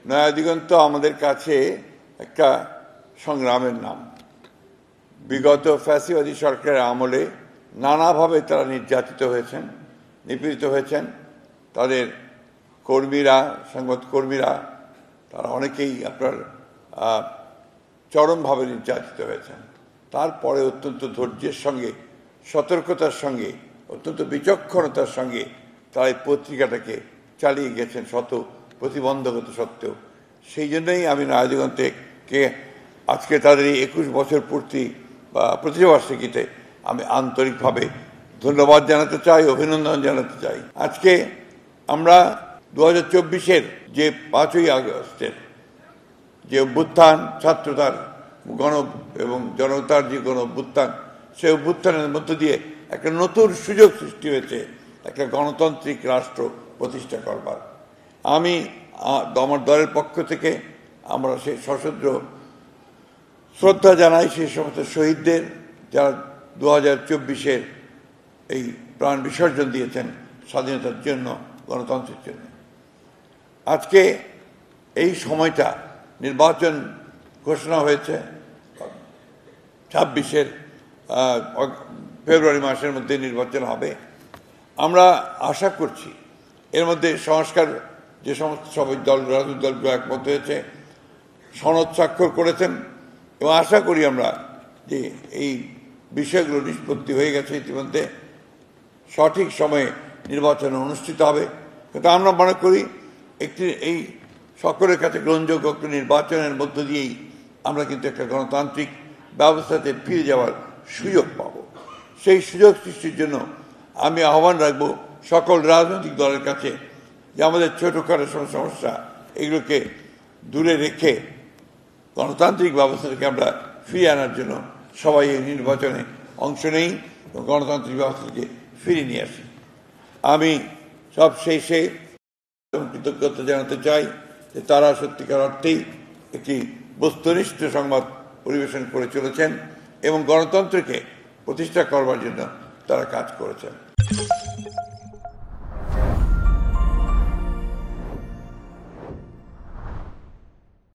নয়া দিগন্ত আমাদের কাছে একটা সংগ্রামের নাম। বিগত ফ্যাসিবাদী সরকারের আমলে নানাভাবে তারা নির্যাতিত হয়েছেন, নিপীড়িত হয়েছেন। তাদের কর্মীরা, সংবাদকর্মীরা, তারা অনেকেই আপনার চরমভাবে নির্যাতিত হয়েছেন। তারপরে অত্যন্ত ধৈর্যের সঙ্গে, সতর্কতার সঙ্গে, অত্যন্ত বিচক্ষণতার সঙ্গে তারা এই পত্রিকাটাকে চালিয়ে গেছেন শত প্রতিবন্ধকতা সত্ত্বেও। সেই জন্যই আমি নয়া দিগন্তকে আজকে তাদের এই 21 বছর পূর্তি বা প্রতিবার্ষিকীতে আমি আন্তরিকভাবে ধন্যবাদ জানাতে চাই, অভিনন্দন জানাতে চাই। আজকে আমরা 2024-এর যে 5ই আগস্টের যে অভ্যুত্থান, ছাত্রতার এবং জনতার যে অভ্যুত্থান, সেই অভ্যুত্থানের মধ্য দিয়ে একটা নতুন সুযোগ সৃষ্টি হয়েছে একটা গণতান্ত্রিক রাষ্ট্র প্রতিষ্ঠা করবার। আমি আমার দলের পক্ষ থেকে আমরা সেই সশস্ত্র শ্রদ্ধা জানাই সেই সমস্ত শহীদদের, যারা 2024-এর এই প্রাণ বিসর্জন দিয়েছেন স্বাধীনতার জন্য, গণতন্ত্রের জন্য। আজকে এই সময়টা নির্বাচন ঘোষণা হয়েছে 26-এর ফেব্রুয়ারি মাসের মধ্যে নির্বাচন হবে। আমরা আশা করছি এর মধ্যে সংস্কার যে সমস্ত সবাই রাজনৈতিক দলগুলো একমত হয়েছে, সনদ স্বাক্ষর করেছেন, এবং আশা করি আমরা যে এই বিষয়গুলো নিষ্পত্তি হয়ে গেছে ইতিমধ্যে, সঠিক সময়ে নির্বাচন অনুষ্ঠিত হবে। কিন্তু আমরা মনে করি এই সকলের কাছে গ্রহণযোগ্য একটি নির্বাচনের মধ্য দিয়েই আমরা কিন্তু একটা গণতান্ত্রিক ব্যবস্থাতে ফিরে যাওয়ার সুযোগ পাব। সেই সুযোগ সৃষ্টির জন্য আমি আহ্বান রাখব সকল রাজনৈতিক দলের কাছে যে আমাদের ছোটোখাটো সমস্যা এগুলোকে দূরে রেখে গণতান্ত্রিক ব্যবস্থাটাকে আমরা ফিরিয়ে আনার জন্য সবাই এই নির্বাচনে অংশ নেই এবং গণতান্ত্রিক ব্যবস্থাকে ফিরিয়ে নিয়ে আসি। আমি সব শেষে কৃতজ্ঞতা জানাতে চাই যে তারা সত্যিকার অর্থেই একটি বস্তুনিষ্ঠ সংবাদ পরিবেশন করে চলেছেন এবং গণতন্ত্রকে প্রতিষ্ঠা করবার জন্য তারা কাজ করেছেন।